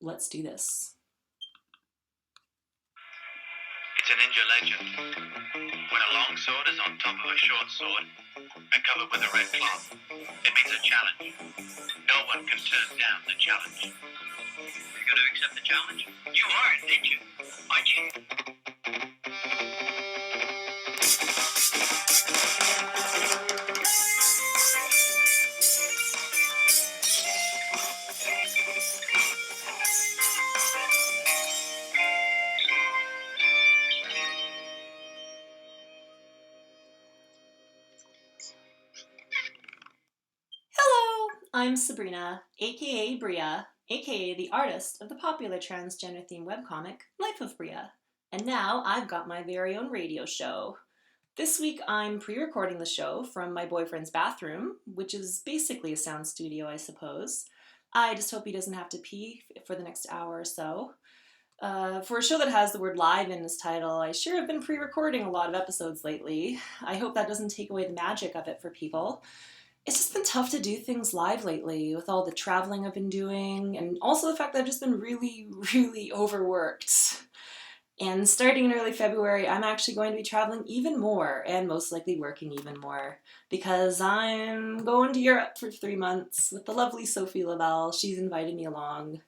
Let's do this. It's a ninja legend. When a long sword is on top of a short sword and covered with a red cloth, it means a challenge. No one can turn down the challenge. You're going to accept the challenge? You are, didn't you? Aren't you? I'm Sabrina, aka Bria, aka the artist of the popular transgender themed webcomic Life of Bria. And now I've got my very own radio show. This week I'm pre-recording the show from my boyfriend's bathroom, which is basically a sound studio, I suppose. I just hope he doesn't have to pee for the next hour or so. For a show that has the word live in its title, I sure have been pre-recording a lot of episodes lately. I hope that doesn't take away the magic of it for people. It's just been tough to do things live lately with all the traveling I've been doing, and also the fact that I've just been really, really overworked. And starting in early February, I'm actually going to be traveling even more, and most likely working even more, because I'm going to Europe for 3 months with the lovely Sophie Lavelle. She's invited me along.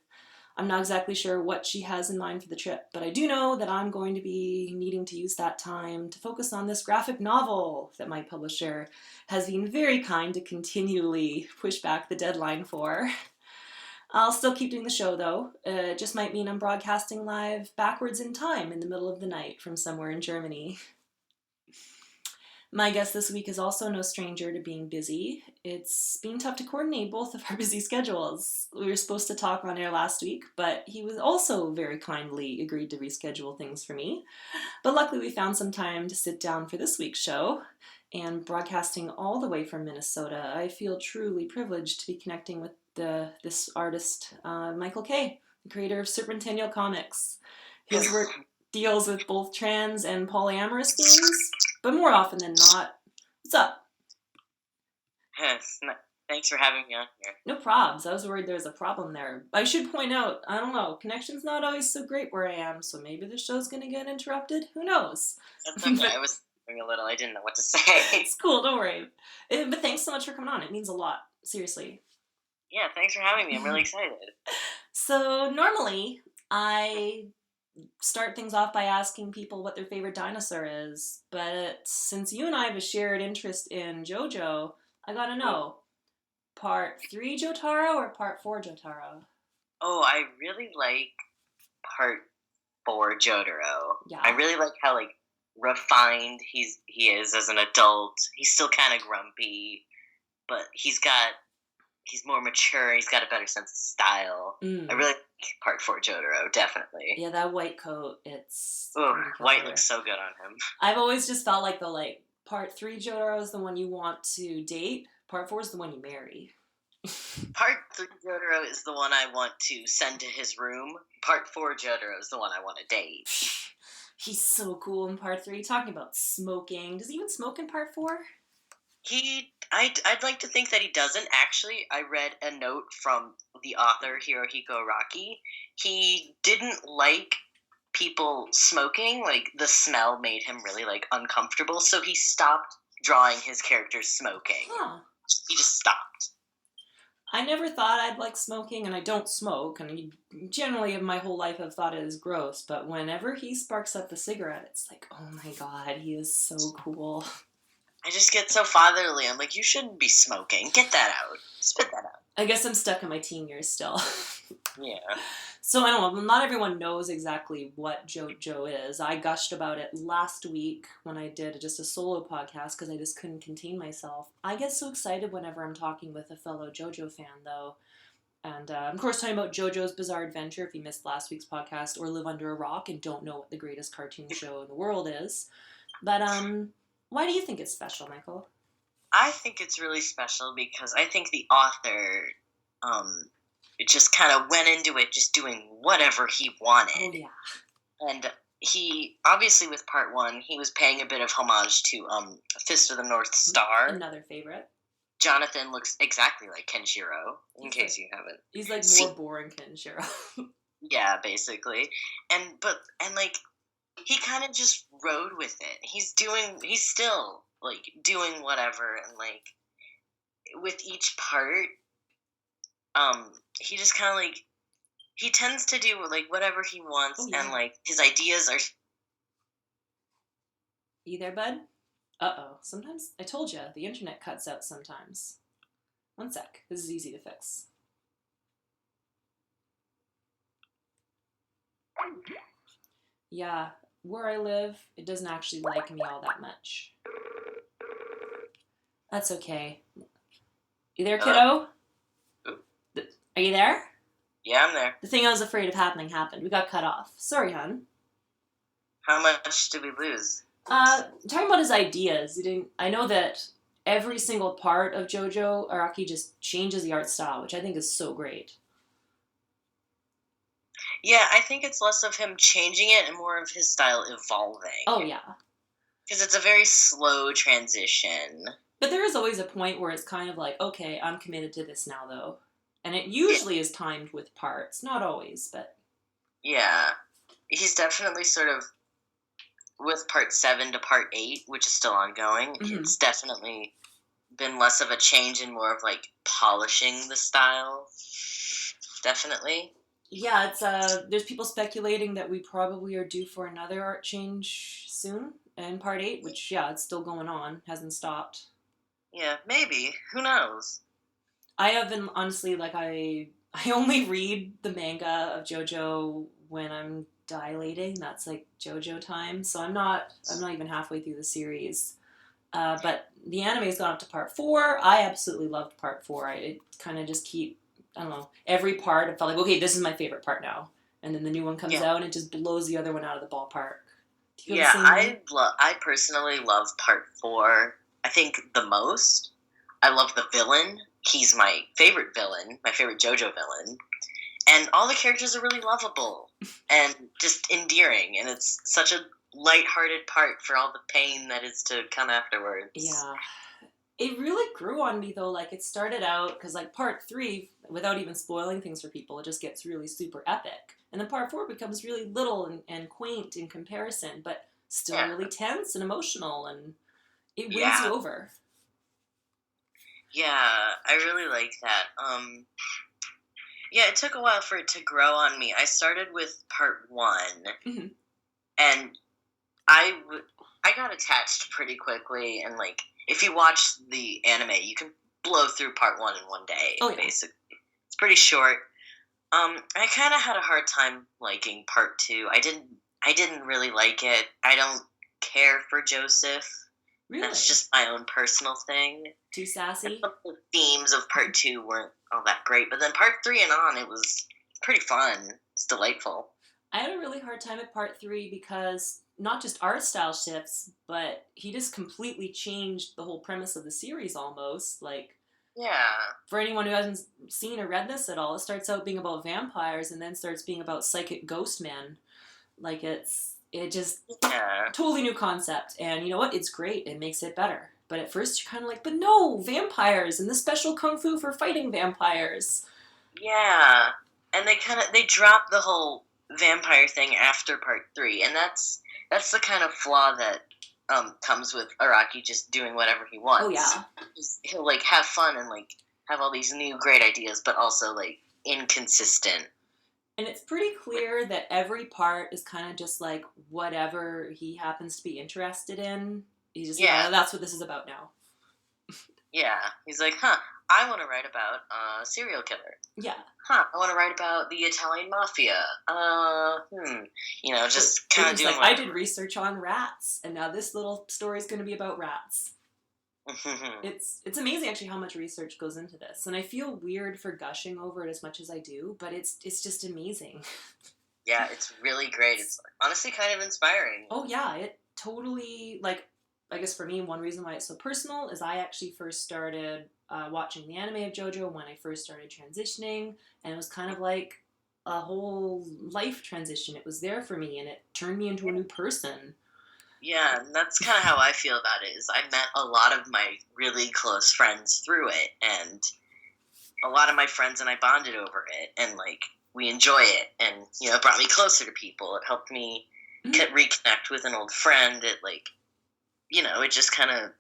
I'm not exactly sure what she has in mind for the trip, but I do know that I'm going to be needing to use that time to focus on this graphic novel that my publisher has been very kind to continually push back the deadline for. I'll still keep doing the show though. It just might mean I'm broadcasting live backwards in time in the middle of the night from somewhere in Germany. My guest this week is also no stranger to being busy. It's been tough to coordinate both of our busy schedules. We were supposed to talk on air last week, but he was also very kindly agreed to reschedule things for me. But luckily we found some time to sit down for this week's show. And broadcasting all the way from Minnesota, I feel truly privileged to be connecting with this artist, Michael K., the creator of Serpentenial comics. His work deals with both trans and polyamorous themes, but more often than not. What's up? Yes, thanks for having me on here. No probs. I was worried there was a problem there. I should point out, I don't know, connection's not always so great where I am, so maybe the show's gonna get interrupted. Who knows? That's okay. I was thinking a little. I didn't know what to say. It's cool, don't worry. But thanks so much for coming on. It means a lot. Seriously. Yeah, thanks for having me. I'm really excited. So normally, I start things off by asking people what their favorite dinosaur is, but since you and I have a shared interest in Jojo, I gotta know, part 3 Jotaro or part 4 Jotaro? Oh, I really like part 4 Jotaro. Yeah. I really like how refined he is as an adult. He's still kind of grumpy, but he's more mature. He's got a better sense of style. I really like part 4 Jotaro, definitely. Yeah, that white coat, it's... white looks so good on him. I've always just felt like part 3 Jotaro is the one you want to date, part 4 is the one you marry. Part 3 Jotaro is the one I want to send to his room. Part 4 Jotaro is the one I want to date. He's so cool in part 3. Talking about smoking. Does he even smoke in part 4? I'd like to think that he doesn't. Actually, I read a note from the author, Hirohiko Araki. He didn't like people smoking. The smell made him really, uncomfortable, so he stopped drawing his characters smoking. Huh. He just stopped. I never thought I'd like smoking, and I don't smoke, and generally in my whole life I've thought it is gross, but whenever he sparks up the cigarette, it's like, oh my god, he is so cool. I just get so fatherly. I'm like, you shouldn't be smoking. Get that out. Spit that out. I guess I'm stuck in my teen years still. Yeah. So I don't know, not everyone knows exactly what Jojo is. I gushed about it last week when I did just a solo podcast because I just couldn't contain myself. I get so excited whenever I'm talking with a fellow Jojo fan, though. And of course, talking about JoJo's Bizarre Adventure, if you missed last week's podcast, or live under a rock and don't know what the greatest cartoon show in the world is. But why do you think it's special, Michael? I think it's really special because I think the author it just kind of went into it just doing whatever he wanted. Oh, yeah. And he, obviously with part 1, he was paying a bit of homage to Fist of the North Star. Another favorite. Jonathan looks exactly like Kenshiro, in case you haven't. He's more boring Kenshiro. Yeah, basically. And like he kind of just rode with it. He's still like doing whatever, and like with each part, he just kind of like he tends to do like whatever he wants, Oh, and yeah. like his ideas are. You there, bud? Uh-oh. Sometimes, I told you, the internet cuts out sometimes. One sec. This is easy to fix. Yeah, where I live, it doesn't actually like me all that much. That's okay. You there, kiddo? Are you there? Yeah, I'm there. The thing I was afraid of happening happened. We got cut off. Sorry, hon. How much did we lose? Talking about his ideas, I know that every single part of Jojo, Araki just changes the art style, which I think is so great. Yeah, I think it's less of him changing it and more of his style evolving. Oh, yeah. Because it's a very slow transition. But there is always a point where it's kind of like, okay, I'm committed to this now, though. And it usually is timed with parts. Not always, but... Yeah. He's definitely sort of, with part 7 to part 8, which is still ongoing, it's definitely been less of a change and more of, like, polishing the style. Definitely. Yeah, it's there's people speculating that we probably are due for another art change soon in part 8, which, yeah, it's still going on. Hasn't stopped. Yeah, maybe. Who knows? I haven't, honestly, like, I only read the manga of JoJo when I'm dilating. That's like JoJo time. So I'm not even halfway through the series. But the anime's gone up to part 4. I absolutely loved part 4. It kind of just I don't know, every part I felt like, okay, this is my favorite part now. And then the new one comes out and it just blows the other one out of the ballpark. Yeah, I personally love part 4. I think the most. I love the villain. He's my favorite villain, my favorite JoJo villain. And all the characters are really lovable and just endearing. And it's such a lighthearted part for all the pain that is to come afterwards. Yeah. It really grew on me, though. Like, it started out, because, like, part 3, without even spoiling things for people, it just gets really super epic. And then part 4 becomes really little and quaint in comparison, but still really tense and emotional, and it wins you over. Yeah, I really like that. Yeah, it took a while for it to grow on me. I started with part 1, and I got attached pretty quickly, and, like, if you watch the anime, you can blow through part 1 in one day, basically. It's pretty short. I kind of had a hard time liking part 2. I didn't really like it. I don't care for Joseph. Really? That's just my own personal thing. Too sassy? The themes of part 2 weren't all that great, but then part 3 and on, it was pretty fun. It's delightful. I had a really hard time at part 3 because not just art style shifts, but he just completely changed the whole premise of the series almost. Like, for anyone who hasn't seen or read this at all, it starts out being about vampires and then starts being about psychic ghost men. Like, it just totally new concept. And you know what? It's great. It makes it better. But at first you're kind of like, but no, vampires and the special kung fu for fighting vampires. Yeah. And they drop the whole vampire thing after part 3, and that's the kind of flaw that comes with Araki just doing whatever he wants. Oh yeah. He'll like have fun and like have all these new great ideas, but also like inconsistent. And it's pretty clear that every part is kind of just like whatever he happens to be interested in. He's just like, oh, that's what this is about now. Yeah. He's like, I want to write about a serial killer. Yeah. I want to write about the Italian mafia. You know, just kind of doing like, I did research on rats, and now this little story is going to be about rats. It's amazing, actually, how much research goes into this. And I feel weird for gushing over it as much as I do, but it's just amazing. Yeah, it's really great. It's honestly kind of inspiring. Oh, yeah. It totally, like, I guess for me, one reason why it's so personal is I actually first started watching the anime of JoJo when I first started transitioning, and it was kind of like a whole life transition. It was there for me, and it turned me into a new person. Yeah, and that's kind of how I feel about it, is I met a lot of my really close friends through it, and a lot of my friends and I bonded over it, and, like, we enjoy it, and it brought me closer to people. It helped me reconnect with an old friend. It it just kind of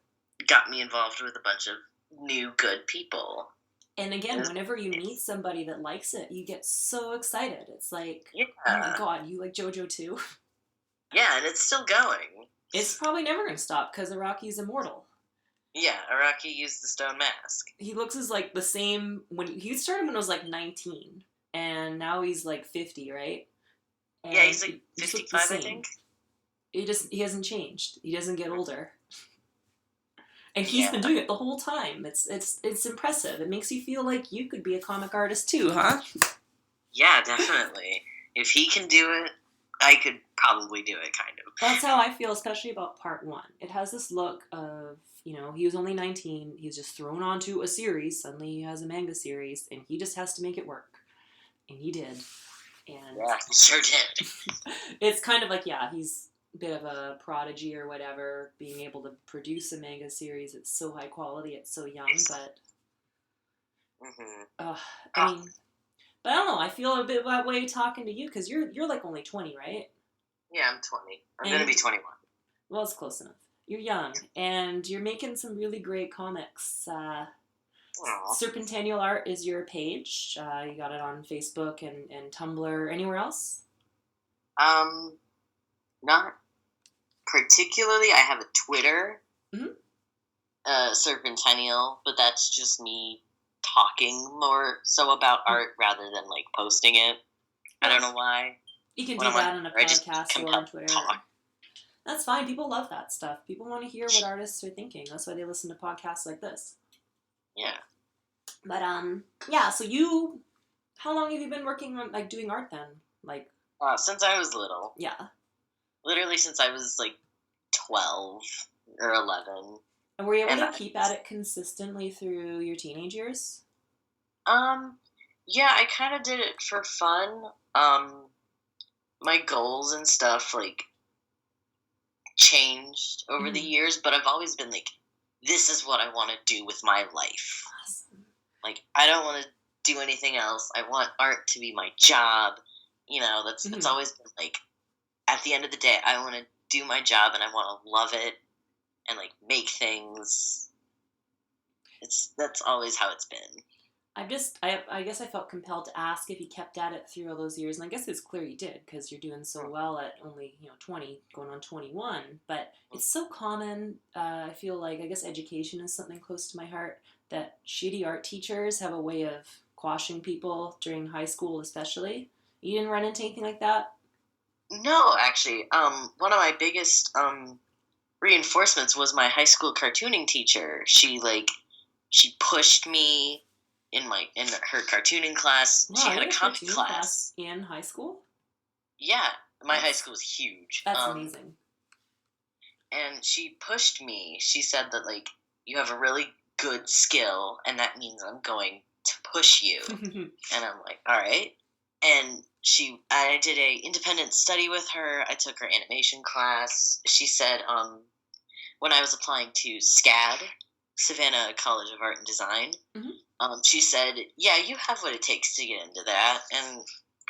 got me involved with a bunch of new good people. And again, whenever you meet somebody that likes it, you get so excited. It's like, yeah. Oh my god, you like Jojo too? Yeah, and it's still going. It's probably never going to stop because Araki's immortal. Yeah, Araki used the stone mask. He looks as like the same when he started when he was like 19, and now he's like 50, right? And yeah, he's like 55, I think. He hasn't changed. He doesn't get older. And he's been doing it the whole time. It's impressive. It makes you feel like you could be a comic artist too, huh? Yeah, definitely. If he can do it, I could probably do it, kind of. That's how I feel, especially about part 1. It has this look of, he was only 19. He's just thrown onto a series. Suddenly he has a manga series, and he just has to make it work. And he did. And yeah, he sure did. It's kind of like, he's a bit of a prodigy or whatever, being able to produce a manga series. It's so high quality. It's so young, but... I mean... But I don't know, I feel a bit that way talking to you, because you're like only 20, right? Yeah, I'm 20. I'm going to be 21. Well, it's close enough. You're young, and you're making some really great comics. Serpentenial Art is your page. You got it on Facebook and Tumblr. Anywhere else? Not particularly. I have a Twitter, Serpentenial, but that's just me talking more so about art rather than like posting it. I don't know why. You can do that on a podcast or on Twitter. That's fine. People love that stuff. People want to hear what artists are thinking. That's why they listen to podcasts like this. Yeah. But so how long have you been working on like doing art then? Like since I was little. Yeah. Literally since I was like 12 or 11. And were you able to keep at it consistently through your teenage years? Yeah, I kind of did it for fun. My goals and stuff, like, changed over the years, but I've always been like, this is what I want to do with my life. Awesome. Like, I don't want to do anything else. I want art to be my job. That's always been like, at the end of the day, I want to do my job and I want to love it and like make things. That's always how it's been. I guess I felt compelled to ask if you kept at it through all those years, and I guess it's clear you did, because you're doing so well at only 20, going on 21. But it's so common. I feel like, I guess education is something close to my heart, that shitty art teachers have a way of quashing people during high school, especially. You didn't run into anything like that? No, actually. One of my biggest reinforcements was my high school cartooning teacher. She pushed me in her cartooning class. Wow, she had a comic class in high school. Yeah, my high school was huge. That's amazing. And she pushed me. She said that you have a really good skill, and that means I'm going to push you. And I'm like, all right. And I did a independent study with her. I took her animation class. She said, when I was applying to SCAD, Savannah College of Art and Design, she said, yeah, you have what it takes to get into that. And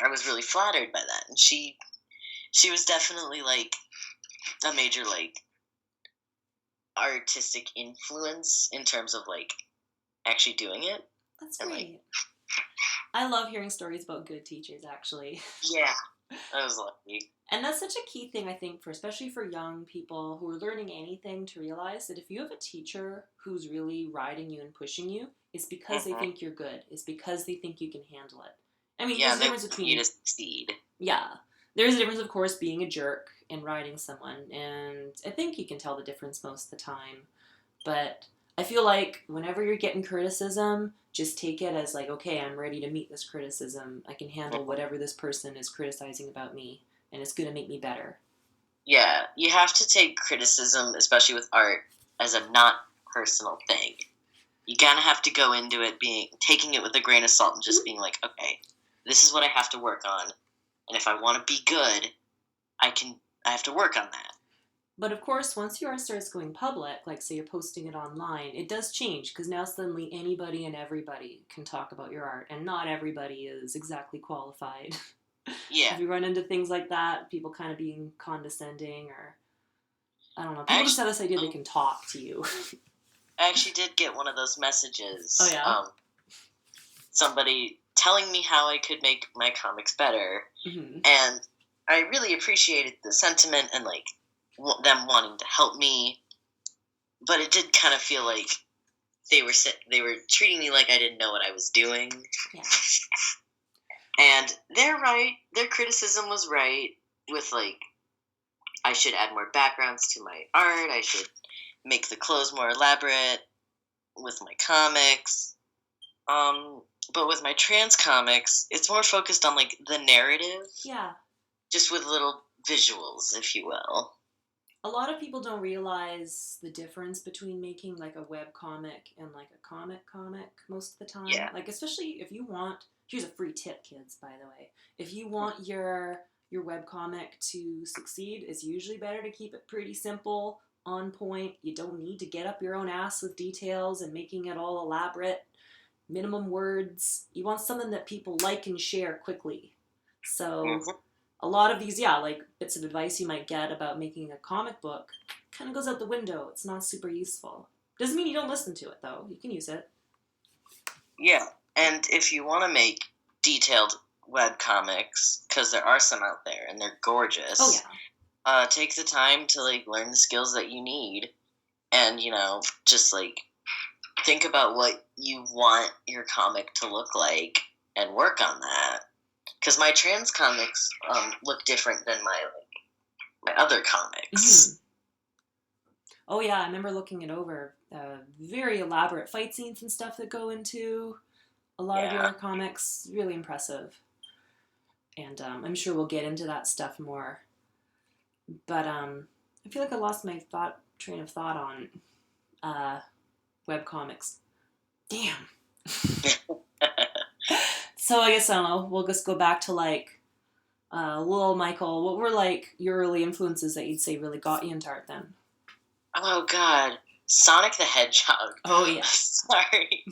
I was really flattered by that. And she was definitely a major artistic influence in terms of actually doing it. That's great. I love hearing stories about good teachers, actually. Yeah, I was lucky. And that's such a key thing, I think, especially for young people who are learning anything, to realize that if you have a teacher who's really riding you and pushing you, it's because they think you're good. It's because they think you can handle it. I mean, there's a difference between you to succeed. Yeah, there's a difference, of course, being a jerk and riding someone, and I think you can tell the difference most of the time. But I feel like whenever you're getting criticism, just take it as okay, I'm ready to meet this criticism. I can handle whatever this person is criticizing about me, and it's going to make me better. Yeah, you have to take criticism, especially with art, as a not personal thing. You kind of have to go into it taking it with a grain of salt and just being like, okay, this is what I have to work on, and if I want to be good, I have to work on that. But of course, once your art starts going public, like say you're posting it online, it does change because now suddenly anybody and everybody can talk about your art, and not everybody is exactly qualified. Yeah. Have you run into things like that? People kind of being condescending, or I don't know. I People just actually, have this idea they can talk to you. I actually did get one of those Oh messages. yeah. Somebody telling me how I could make my comics better, Hmm. and I really appreciated the sentiment and like them wanting to help me. But it did kind of feel like they were treating me like I didn't know what I was doing. Yeah. And they're right. Their criticism was right with like I should add more backgrounds to my art. I should make the clothes more elaborate with my comics. But with my trans comics, it's more focused on like the narrative, Yeah. just with little visuals, if you will. A lot of people don't realize the difference between making like a web comic and like a comic most of the time. Yeah. Like especially if you want, here's a free tip, kids, by the way. If you want your web comic to succeed, it's usually better to keep it pretty simple, on point. You don't need to get up your own ass with details and making it all elaborate. Minimum words. You want something that people like and share quickly. So Mhm. a lot of these, yeah, like bits of advice you might get about making a comic book kind of goes out the window. It's not super useful. Doesn't mean you don't listen to it, though. You can use it. Yeah. And if you want to make detailed web comics, because there are some out there and they're gorgeous. Oh, yeah. Take the time to like learn the skills that you need, and just like think about what you want your comic to look like and work on that. Because my trans comics look different than my other comics. Mm-hmm. Oh, yeah, I remember looking it over. Very elaborate fight scenes and stuff that go into a lot of your comics. Really impressive. And I'm sure we'll get into that stuff more. But I feel like I lost my train of thought on web comics. Damn. So I guess I don't know. We'll just go back to like Lil Michael. What were like your early influences that you'd say really got you into art then? Oh God, Sonic the Hedgehog. Oh yeah. Sorry,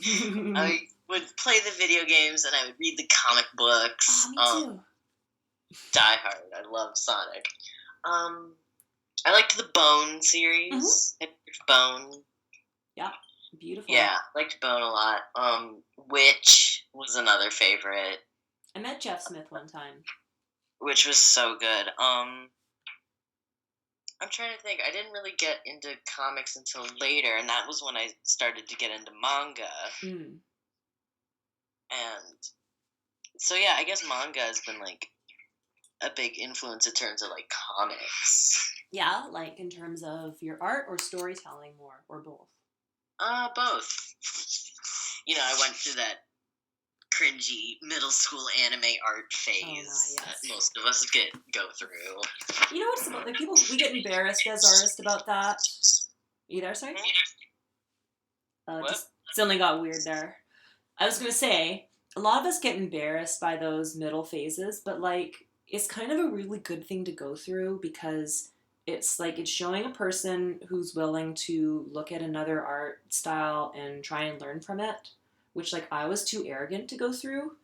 I would play the video games and I would read the comic books. Oh, me too. Die Hard. I love Sonic. I liked the Bone series. I liked Bone. Yeah, beautiful. Yeah, liked Bone a lot. Witch was another favorite. I met Jeff Smith one time. Which was so good. I'm trying to think. I didn't really get into comics until later, and that was when I started to get into manga. Mm. And so yeah, I guess manga has been like a big influence in terms of like comics. Yeah, like in terms of your art or storytelling more, or both? Both. I went through that cringy middle school anime art phase yes. that most of us go through. You know what's about like people? We get embarrassed as artists about that. Are you there, sorry? What? Just suddenly got weird there. I was gonna say a lot of us get embarrassed by those middle phases, but like it's kind of a really good thing to go through because it's like it's showing a person who's willing to look at another art style and try and learn from it, which like I was too arrogant to go through,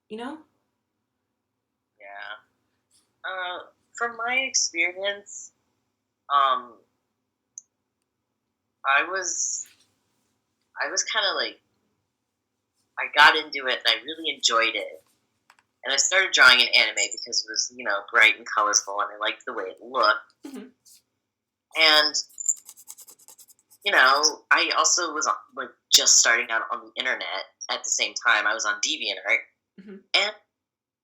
Yeah. From my experience, I was kind of like I got into it and I really enjoyed it. And I started drawing an anime because it was, bright and colorful and I liked the way it looked. Mm-hmm. And, I also was like just starting out on the internet at the same time. I was on DeviantArt. Mm-hmm. And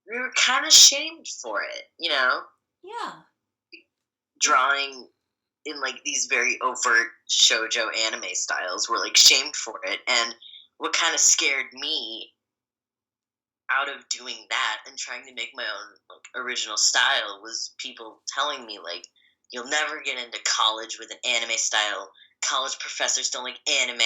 we were kind of shamed for it, Yeah. Drawing in like these very overt shoujo anime styles were like shamed for it. And what kind of scared me out of doing that and trying to make my own like original style was people telling me like you'll never get into college with an anime style. College professors don't like anime.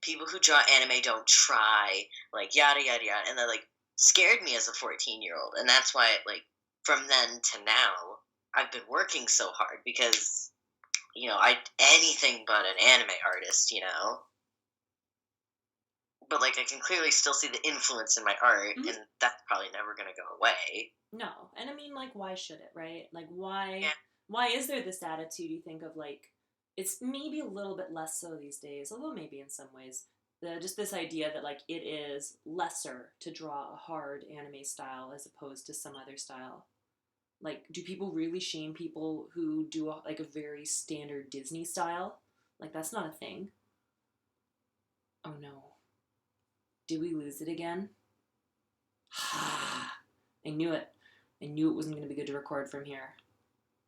People who draw anime don't try. Like yada yada yada. And that like scared me as a 14-year-old. And that's why like from then to now I've been working so hard because anything but an anime artist, But like I can clearly still see the influence in my art, Mhm. and that's probably never gonna go away. No, and I mean, like, why should it, right? Like, Yeah. why is there this attitude? You think of like, it's maybe a little bit less so these days, although maybe in some ways, just this idea that like it is lesser to draw a hard anime style as opposed to some other style. Like, do people really shame people who do like a very standard Disney style? Like, that's not a thing. Oh no, did we lose it again? I knew it. I knew it wasn't going to be good to record from here.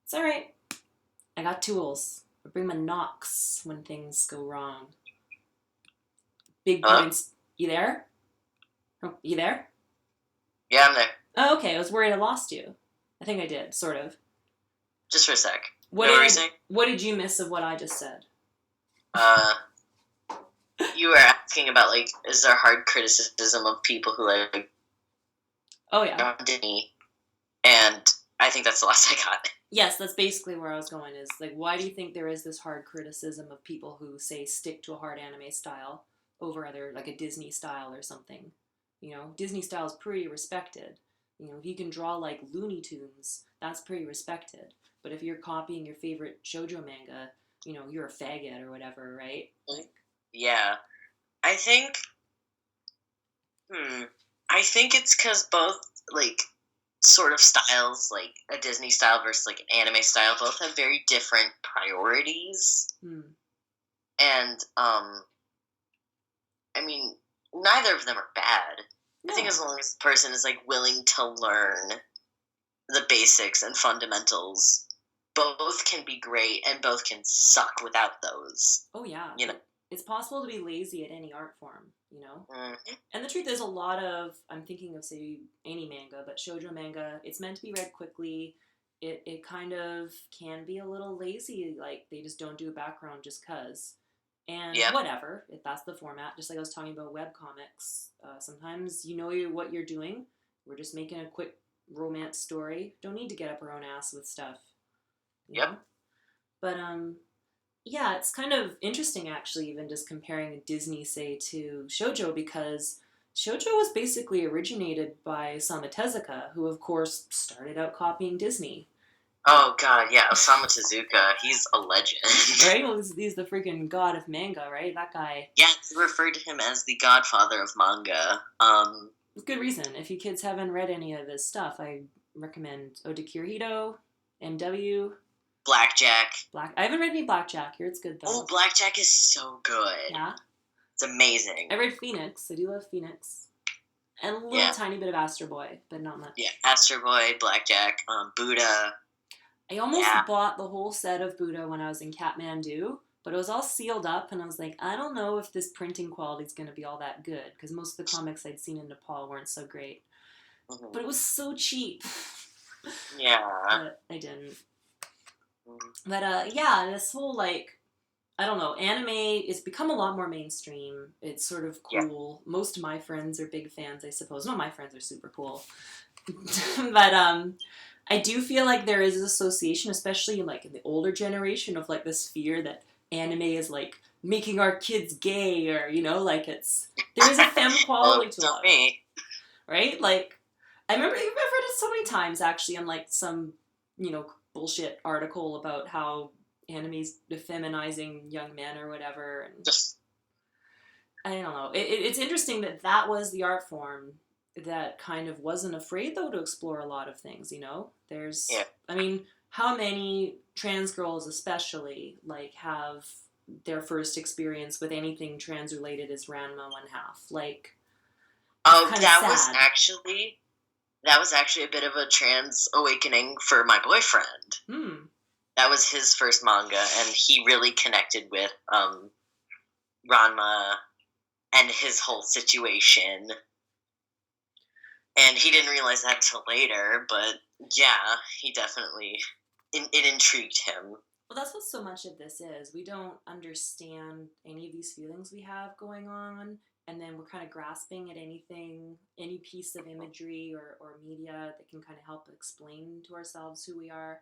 It's alright. I got tools. I bring my knocks when things go wrong. Big Hello? points. You there? Oh, you there? Yeah, I'm there. Oh, okay. I was worried I lost you. I think I did, sort of. Just for a sec. What were you did saying? What did you miss of what I just said? You were asking about like, is there hard criticism of people who like Oh yeah. Disney, and I think that's the last I got. Yes, that's basically where I was going. Is like, why do you think there is this hard criticism of people who say stick to a hard anime style over other like a Disney style or something? Disney style is pretty respected. If you can draw like Looney Tunes, that's pretty respected. But if you're copying your favorite shoujo manga, you're a faggot or whatever, right? Like, Yeah, I think. I think it's because both like sort of styles, like a Disney style versus like an anime style, both have very different priorities, and I mean, neither of them are bad. no. I think as long as the person is like willing to learn the basics and fundamentals, both can be great and both can suck without those. Oh yeah. It's possible to be lazy at any art form, Mm-hmm. And the truth is, a lot of, I'm thinking of, say, any manga, but shoujo manga, it's meant to be read quickly. It kind of can be a little lazy, like they just don't do a background just cuz. And whatever, if that's the format, just like I was talking about webcomics, sometimes what you're doing. We're just making a quick romance story. Don't need to get up our own ass with stuff. You know? But yeah, it's kind of interesting actually, even just comparing Disney, say, to shoujo, because shoujo was basically originated by Osamu Tezuka, who of course started out copying Disney. Oh god, yeah, Osamu Tezuka, he's a legend. Right? Well, he's the freaking god of manga, right? That guy. Yeah, they referred to him as the godfather of manga. With good reason. If you kids haven't read any of his stuff, I recommend Ode to Kirihito, MW. Blackjack. I haven't read any Blackjack here. It's good though. Oh, Blackjack is so good. Yeah. It's amazing. I read Phoenix. I do love Phoenix. And a little tiny bit of Astro Boy, but not much. Yeah, Astro Boy, Blackjack, Buddha. I almost bought the whole set of Buddha when I was in Kathmandu, but it was all sealed up, and I was like, I don't know if this printing quality is going to be all that good, because most of the comics I'd seen in Nepal weren't so great. Mm-hmm. But it was so cheap. Yeah. But I didn't. But yeah, this whole like, I don't know, anime it's become a lot more mainstream. It's sort of cool. Yeah. Most of my friends are big fans, I suppose. No, my friends are super cool. But I do feel like there is an association, especially like in the older generation, of like this fear that anime is like making our kids gay, or like there is a femme quality to it, right? Like I remember you've read it so many times actually on like some bullshit article about how anime's effeminizing young men or whatever, and I don't know. It's interesting that was the art form that kind of wasn't afraid though to explore a lot of things. There's I mean, how many trans girls especially like have their first experience with anything trans related as Ranma 1/2? Like, that was actually a bit of a trans awakening for my boyfriend. That was his first manga, and he really connected with Ranma and his whole situation. And he didn't realize that until later, but yeah, he definitely, it intrigued him. Well, that's what so much of this is. We don't understand any of these feelings we have going on, and then we're kind of grasping at anything, any piece of imagery or media that can kind of help explain to ourselves who we are.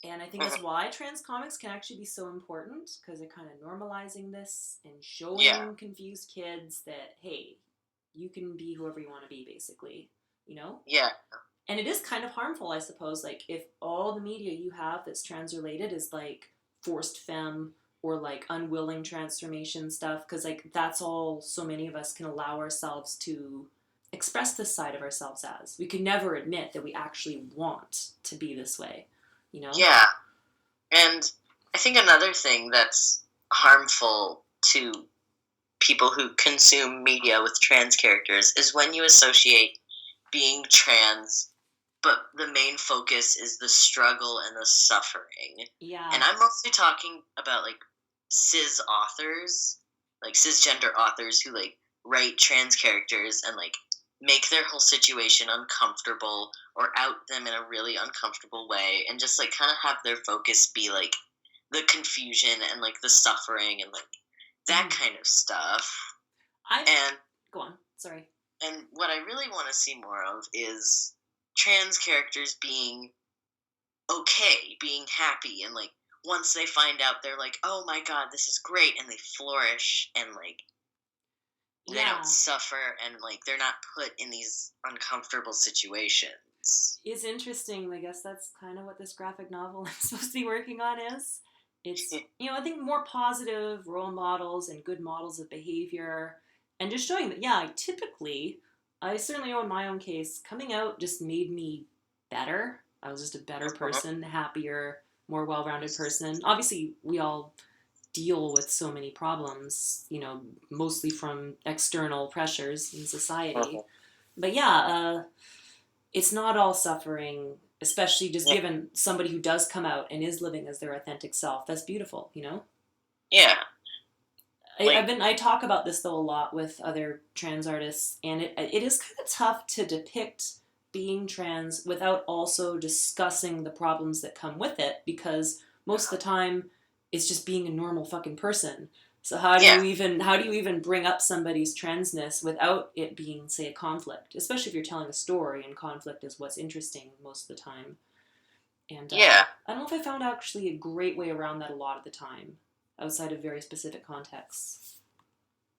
And I think that's why trans comics can actually be so important, because they're kind of normalizing this and showing confused kids that, hey, you can be whoever you want to be, basically, you know? Yeah. And it is kind of harmful, I suppose, like, if all the media you have that's trans-related is, like, forced femme or, like, unwilling transformation stuff, because, like, that's all so many of us can allow ourselves to express this side of ourselves as. We can never admit that we actually want to be this way, you know? Yeah. And I think another thing that's harmful to people who consume media with trans characters is when you associate being trans, but the main focus is the struggle and the suffering. Yeah. And I'm mostly talking about, like, cis authors, like, cisgender authors who, like, write trans characters and, like, make their whole situation uncomfortable or out them in a really uncomfortable way, and just, like, kind of have their focus be, like, the confusion and, like, the suffering and, like, that kind of stuff. Go on, sorry. And what I really want to see more of is trans characters being okay, being happy, and, like, once they find out, they're like, oh my god, this is great, and they flourish, and, like, they don't suffer, and, like, they're not put in these uncomfortable situations. It's interesting. I guess that's kind of what this graphic novel I'm supposed to be working on is. It's, you know, I think more positive role models and good models of behavior, and just showing that, yeah, typically, I certainly know in my own case, coming out just made me better. I was just a better person, happier, more well-rounded person. Obviously, we all deal with so many problems, you know, mostly from external pressures in society. But yeah, it's not all suffering, especially just given somebody who does come out and is living as their authentic self. That's beautiful, you know? Yeah. I talk about this, though, a lot with other trans artists, and it is kind of tough to depict being trans without also discussing the problems that come with it, because most of the time it's just being a normal fucking person. So how do you even bring up somebody's transness without it being, say, a conflict? Especially if you're telling a story, and conflict is what's interesting most of the time. And I don't know if I found actually a great way around that a lot of the time, outside of very specific contexts.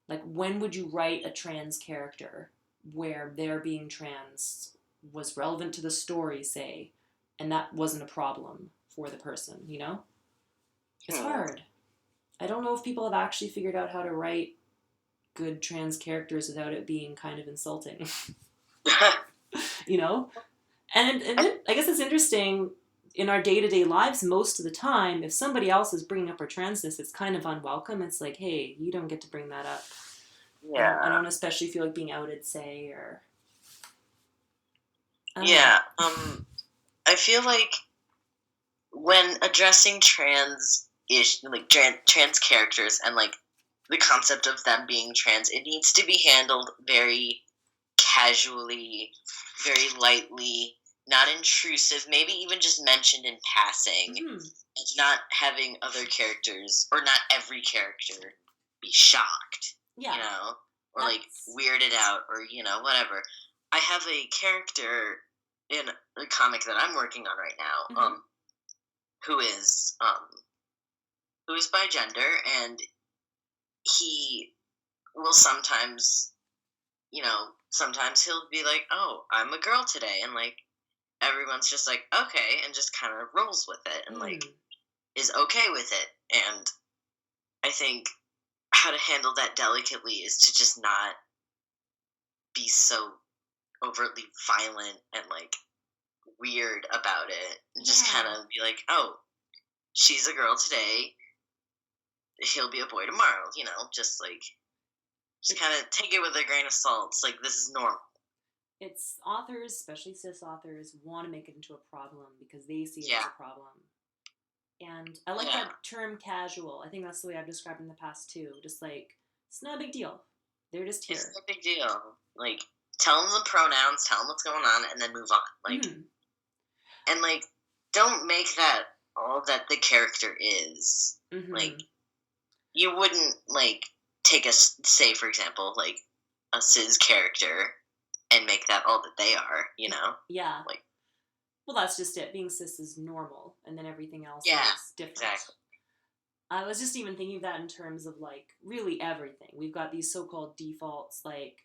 Like, when would you write a trans character where their being trans was relevant to the story, say, and that wasn't a problem for the person, you know? It's hard. I don't know if people have actually figured out how to write good trans characters without it being kind of insulting. You know? And then, I guess it's interesting, in our day-to-day lives, most of the time, if somebody else is bringing up our transness, it's kind of unwelcome. It's like, hey, you don't get to bring that up. Yeah. I don't especially feel like being outed, say, or... I feel like when addressing trans characters and, like, the concept of them being trans, it needs to be handled very casually, very lightly, not intrusive, maybe even just mentioned in passing, and not having other characters, or not every character, be shocked, you know, or like weirded out, or, you know, whatever. I have a character in the comic that I'm working on right now, who is by gender, and he will sometimes, you know, sometimes he'll be like, oh, I'm a girl today, and, like, everyone's just like, okay, and just kind of rolls with it, and, like, is okay with it. And I think how to handle that delicately is to just not be so overtly violent and, like, weird about it, and just kind of be like, oh, she's a girl today, he'll be a boy tomorrow, you know, just kind of take it with a grain of salt. It's like, this is normal. It's authors, especially cis authors, want to make it into a problem because they see it as a problem. And I like that term, casual. I think that's the way I've described it in the past too. Just like, it's not a big deal. They're just here. It's not a big deal. Like, tell them the pronouns, tell them what's going on, and then move on. Like, and, like, don't make that all that the character is. Like, you wouldn't, like, take say, for example, like, a cis character and make that all that they are, you know? Yeah. Like, Well, that's just it. Being cis is normal, and then everything else Yeah, is different. exactly. I was just even thinking of that in terms of, like, really everything. We've got these so-called defaults, like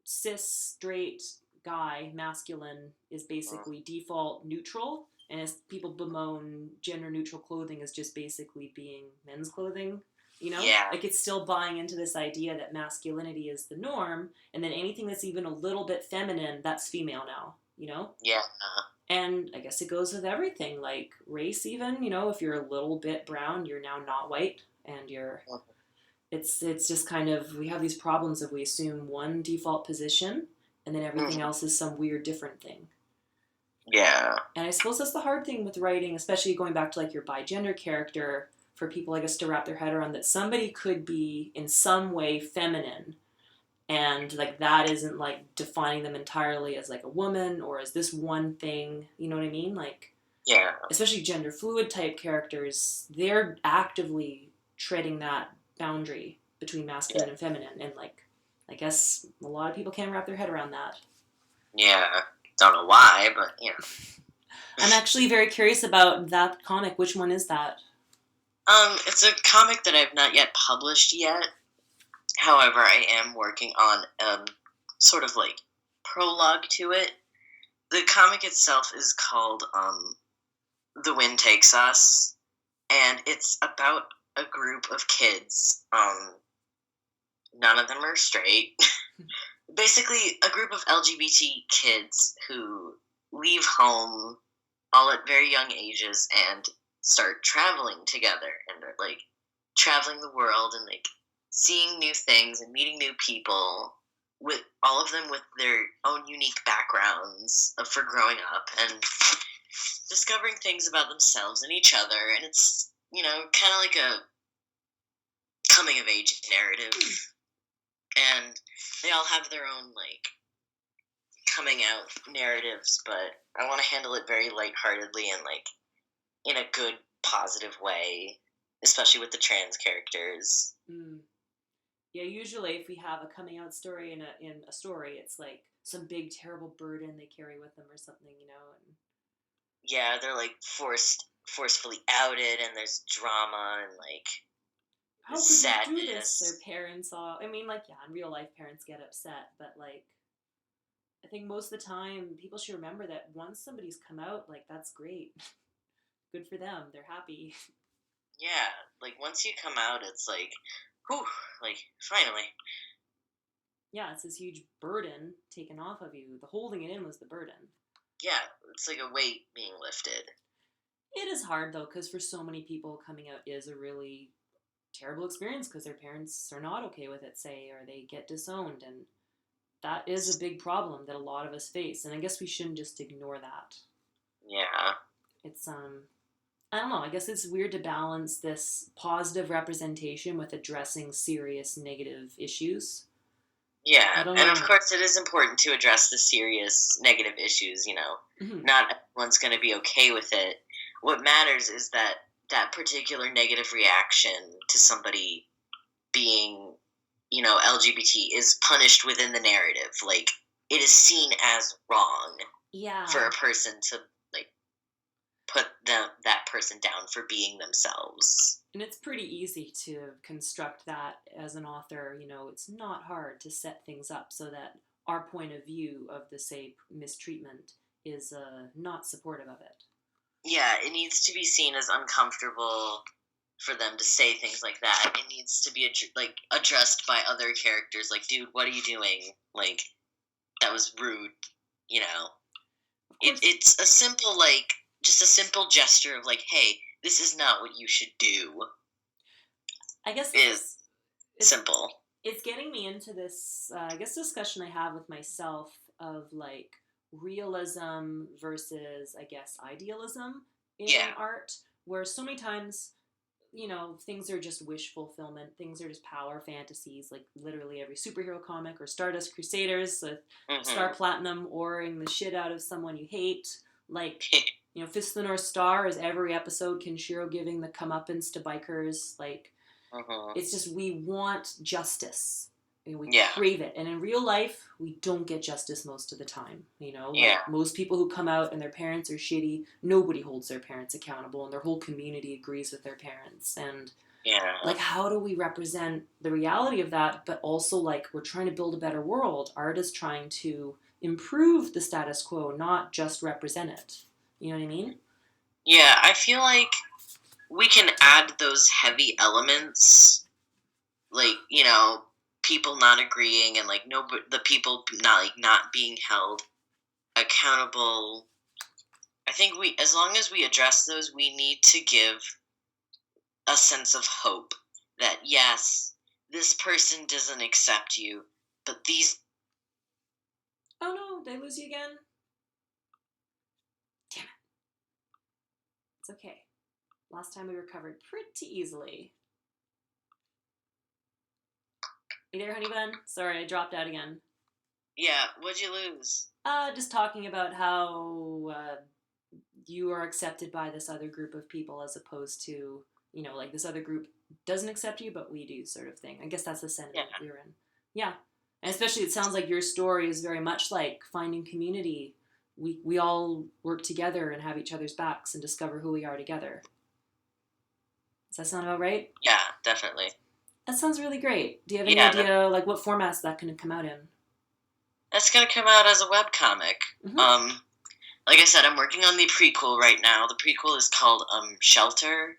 cis, straight, guy, masculine is basically default neutral, and as people bemoan gender neutral clothing as just basically being men's clothing, you know? Yeah. Like, it's still buying into this idea that masculinity is the norm, and then anything that's even a little bit feminine, that's female now, you know? Yeah. And I guess it goes with everything, like race even, you know, if you're a little bit brown, you're now not white, and you're it's just kind of, we have these problems of we assume one default position and then everything else is some weird different thing. Yeah. And I suppose that's the hard thing with writing, especially going back to like your bi-gender character, for people, I guess, to wrap their head around that somebody could be in some way feminine, and like that isn't like defining them entirely as like a woman or as this one thing, you know what I mean? Like, Yeah. especially gender fluid type characters, they're actively treading that boundary between masculine and feminine, and like, I guess a lot of people can't wrap their head around that. Yeah. Don't know why, but you know. I'm actually very curious about that comic. Which one is that? It's a comic that I've not yet published yet. However, I am working on sort of like prologue to it. The comic itself is called The Wind Takes Us, and it's about a group of kids. None of them are straight. Basically, a group of LGBT kids who leave home all at very young ages and start traveling together, and they're like traveling the world and like seeing new things and meeting new people, with all of them with their own unique backgrounds for growing up and discovering things about themselves and each other. And it's, you know, kind of like a coming of age narrative. And they all have their own like coming out narratives, but I want to handle it very lightheartedly and like in a good, positive way, especially with the trans characters. Yeah, usually if we have a coming out story in a story, it's like some big terrible burden they carry with them or something, you know. And yeah, they're like forcefully outed, and there's drama and like how could sadness. you do this? Their parents all, I mean, like, yeah, in real life parents get upset, but like I think most of the time people should remember that once somebody's come out, like, that's great. Good for them. They're happy. Yeah, like once you come out, it's like, whew, like finally. Yeah, it's this huge burden taken off of you. The holding it in was the burden. Yeah, it's like a weight being lifted. It is hard though, because for so many people, coming out is a really terrible experience because their parents are not okay with it, say, or they get disowned, and that is a big problem that a lot of us face. And I guess we shouldn't just ignore that. Yeah. It's I don't know, I guess it's weird to balance this positive representation with addressing serious negative issues. Yeah, and of course it is important to address the serious negative issues, you know. Mm-hmm. Not everyone's going to be okay with it. What matters is that particular negative reaction to somebody being, you know, LGBT is punished within the narrative. Like, it is seen as wrong for a person to, like, put that person down for being themselves. And it's pretty easy to construct that as an author. You know, it's not hard to set things up so that our point of view of the, say, mistreatment is not supportive of it. Yeah, it needs to be seen as uncomfortable for them to say things like that. It needs to be addressed by other characters. Like, dude, what are you doing? Like, that was rude. You know, it's a simple just a simple gesture of like, hey, this is not what you should do. I guess it's simple. It's getting me into this, I guess, discussion I have with myself of like realism versus, I guess, idealism in art, where so many times, you know, things are just wish fulfillment, things are just power fantasies, like literally every superhero comic, or Stardust Crusaders with Star Platinum oring the shit out of someone you hate, like, you know, Fist of the North Star is every episode Kenshiro giving the comeuppance to bikers, like, it's just, we want justice. And we Yeah. crave it. And in real life, we don't get justice most of the time. You know, like Yeah. most people who come out and their parents are shitty, nobody holds their parents accountable, and their whole community agrees with their parents. And Yeah. like, how do we represent the reality of that? But also, like, we're trying to build a better world. Art is trying to improve the status quo, not just represent it. You know what I mean? Yeah, I feel like we can add those heavy elements, like, you know, people not agreeing and like the people not being held accountable. I think as long as we address those, we need to give a sense of hope that yes, this person doesn't accept you, but these. Oh no, did I lose you again? Damn it. It's okay. Last time we recovered pretty easily. You there, honey bun? Sorry, I dropped out again. Yeah, what'd you lose? Just talking about how you are accepted by this other group of people as opposed to, you know, like this other group doesn't accept you, but we do, sort of thing. I guess that's the sentiment we were in. Yeah. And especially it sounds like your story is very much like finding community. We all work together and have each other's backs and discover who we are together. Does that sound about right? Yeah, definitely. That sounds really great. Do you have any idea, like, what format's that going to come out in? That's going to come out as a webcomic. Mm-hmm. Like I said, I'm working on the prequel right now. The prequel is called Shelter.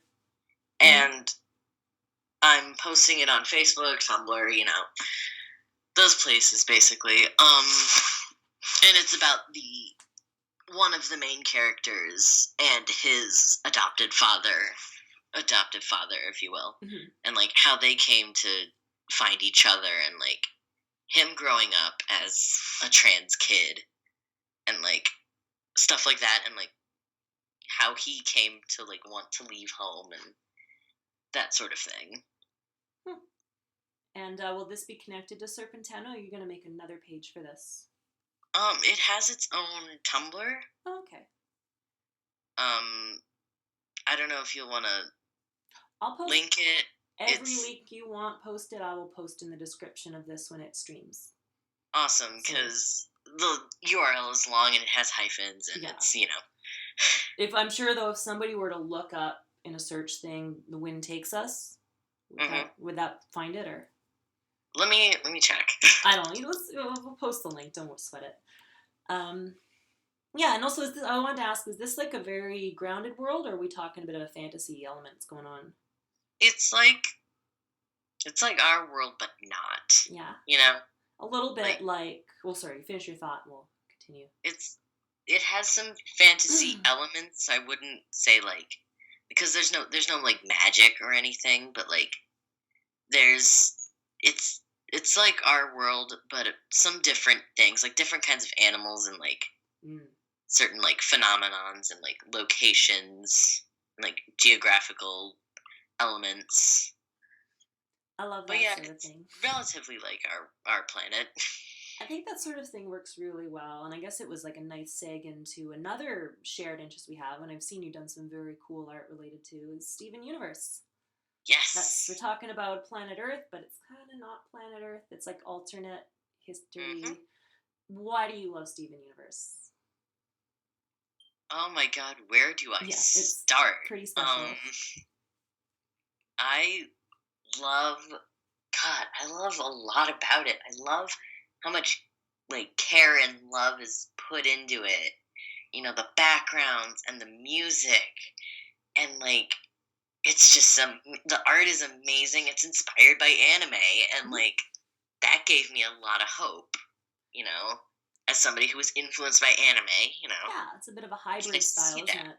And I'm posting it on Facebook, Tumblr, you know, those places, basically. And it's about one of the main characters and his adoptive father, if you will, and like how they came to find each other, and like him growing up as a trans kid, and like stuff like that, and like how he came to like want to leave home and that sort of thing. And will this be connected to Serpentenial, or are you going to make another page for this? It has its own Tumblr. Oh, okay. I don't know if you'll want to I'll post link it. Every link you want posted, I will post in the description of this when it streams. Awesome, because the URL is long and it has hyphens, and it's, you know. If I'm sure, though, if somebody were to look up in a search thing, The Wind Takes Us, would that find it, or? Let me check. I don't know. We'll post the link. Don't sweat it. Yeah, and also, I wanted to ask, is this like a very grounded world, or are we talking a bit of a fantasy elements going on? It's like our world, but not. Yeah. You know? A little bit like well, sorry, finish your thought and we'll continue. It has some fantasy elements. I wouldn't say like, because there's no like magic or anything, but like it's like our world, but some different things, like different kinds of animals and like certain like phenomenons and like locations and like geographical elements. I love that sort of thing. Relatively like our planet. I think that sort of thing works really well, and I guess it was like a nice seg into another shared interest we have, and I've seen you done some very cool art related to, is Steven Universe. Yes. We're talking about planet Earth, but it's kind of not planet Earth. It's like alternate history. Why do you love Steven Universe? Oh my god, where do I start? It's pretty special. I love a lot about it. I love how much like care and love is put into it. You know, the backgrounds and the music, and like it's just the art is amazing. It's inspired by anime, and like that gave me a lot of hope, you know, as somebody who was influenced by anime, you know. Yeah, it's a bit of a hybrid style, isn't it?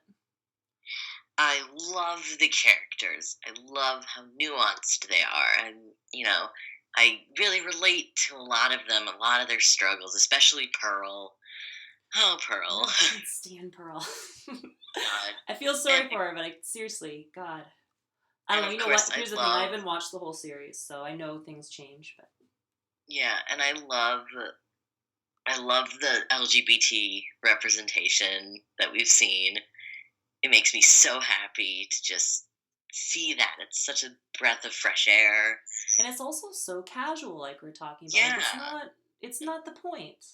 I love the characters. I love how nuanced they are, and you know, I really relate to a lot of them, a lot of their struggles, especially Pearl. Oh, Pearl. I can't stand Pearl. I feel sorry for her, but seriously, God. I don't know, you know what? Here's the thing, I haven't watched the whole series, so I know things change, but... Yeah, and I love the LGBT representation that we've seen. It makes me so happy to just see that. It's such a breath of fresh air. And it's also so casual, like we're talking about. Like Yeah. it's not the point.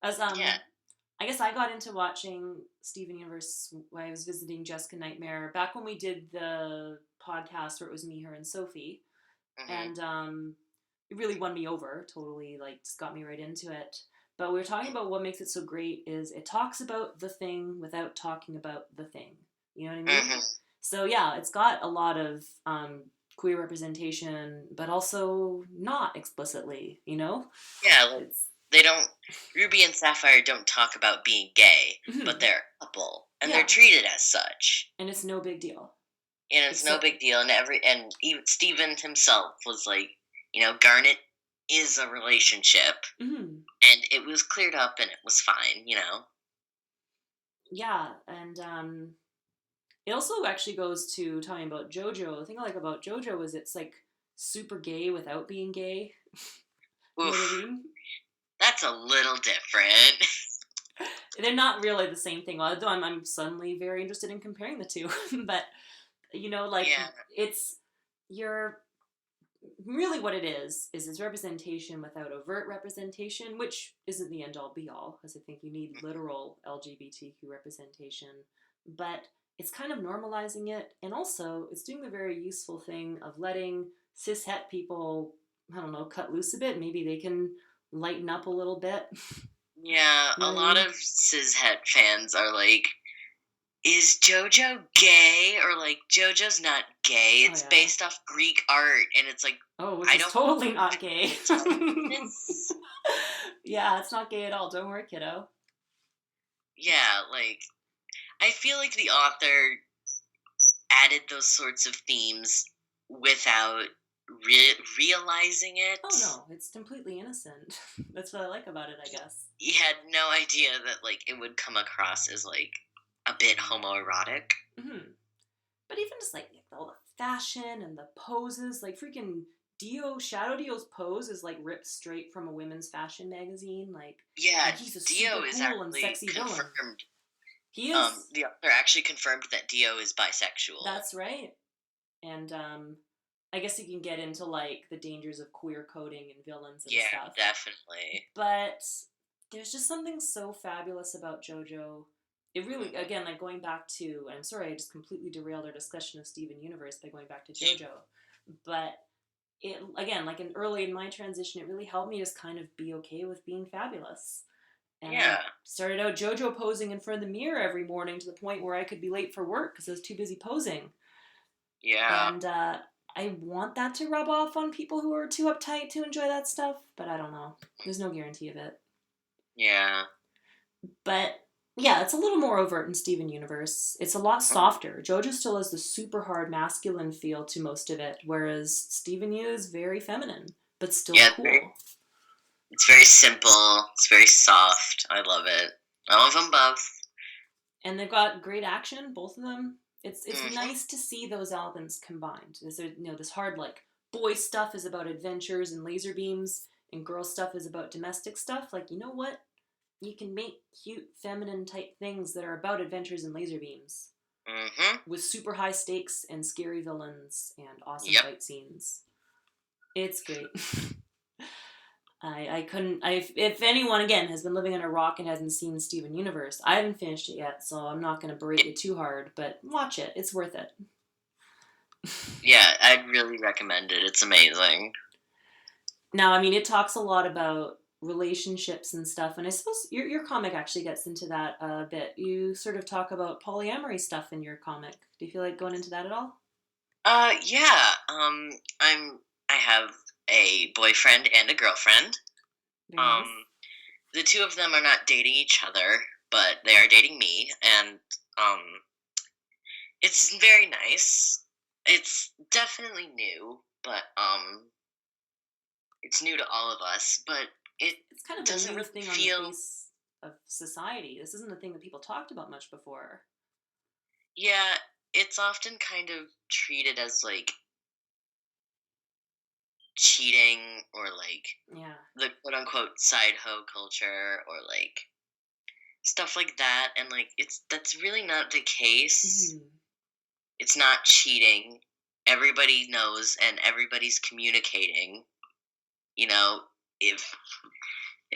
As Yeah. I guess I got into watching Steven Universe when I was visiting Jessica Nightmare back when we did the podcast where it was me, her, and Sophie, Hmm. and it really won me over. Totally, like, just got me right into it. But we were talking about what makes it so great is it talks about the thing without talking about the thing. You know what I mean? Hmm. So yeah, it's got a lot of queer representation, but also not explicitly. You know, Yeah, like, it's they don't. Ruby and Sapphire don't talk about being gay, but they're a couple, and they're yeah, treated as such. and it's no big deal. And it's It's no so big deal. And even Steven himself was like, Garnet is a relationship, mhm. and it was cleared up, and it was fine. Yeah, and it also actually goes to talking about Jojo. The thing I like about Jojo is it's like super gay without being gay. You know what I Oof, mean? that's a little different. They're not really the same thing, although I'm suddenly very interested in comparing the two. But, like, Yeah, it's, you're, really what it is it's representation without overt representation, which isn't the end all be all, because I think you need literal LGBTQ representation. But it's kind of normalizing it, and also it's doing the very useful thing of letting cishet people, I don't know, cut loose a bit. Maybe they can lighten up a little bit. yeah. You A know what I lot mean? of cishet fans are like, "Is JoJo gay?" Or like, "JoJo's not gay. Oh It's yeah. based off Greek art," and it's like, Oh, which I is don't totally not gay. tell this. Yeah, it's not gay at all. Don't worry, kiddo. Yeah, like I feel like the author added those sorts of themes without realizing it. Oh no, it's completely innocent. That's what I like about it, I guess. He had no idea that like it would come across as like a bit homoerotic. Hmm. But even just like all the fashion and the poses, like freaking Shadow Dio's pose is like ripped straight from a women's fashion magazine. Like, Yeah, and he's a super Dio is cool and actually sexy villain. confirmed. He is. The author actually confirmed that Dio is bisexual. That's right. And I guess you can get into like the dangers of queer coding and villains and Yeah, stuff. definitely. But there's just something so fabulous about JoJo. It really, Mhm. again, like going back to, and I'm sorry, I just completely derailed our discussion of Steven Universe by going back to JoJo. But it, again, like early in my transition, it really helped me just kind of be okay with being fabulous. And I Yeah, started out JoJo posing in front of the mirror every morning to the point where I could be late for work because I was too busy posing. yeah, And I want that to rub off on people who are too uptight to enjoy that stuff, but I don't know. There's no guarantee of it. yeah. But yeah, it's a little more overt in Steven Universe. It's a lot softer. JoJo still has the super hard masculine feel to most of it, whereas Steven U is very feminine, but still Yeah, cool. it's very simple. It's very soft. I love it. I love them both. And they've got great action, both of them. It's Hmm. nice to see those albums combined. This hard like boy stuff is about adventures and laser beams, and girl stuff is about domestic stuff. Like, you know what? You can make cute feminine type things that are about adventures and laser beams Hmm. with super high stakes and scary villains and awesome Yep. fight scenes. It's great. I couldn't. If anyone again has been living on a rock and hasn't seen Steven Universe, I haven't finished it yet, so I'm not going to berate you too hard. But watch it; it's worth it. Yeah, I'd really recommend it. It's amazing. Now, I mean, it talks a lot about relationships and stuff, and I suppose your comic actually gets into that a bit. You sort of talk about polyamory stuff in your comic. Do you feel like going into that at all? Yeah. I have a boyfriend and a girlfriend. Very Um, nice. the two of them are not dating each other, but they are dating me, and um, it's very nice. It's definitely new, but it's new to all of us. But it It's kind of a doesn't new really thing on the feel. face of society. This isn't a thing that people talked about much before. Yeah, it's often kind of treated as like cheating or like Yeah. the quote unquote side hoe culture or like stuff like that, and like that's really not the case. Mhm. it's not cheating. Everybody knows and everybody's communicating. You know, if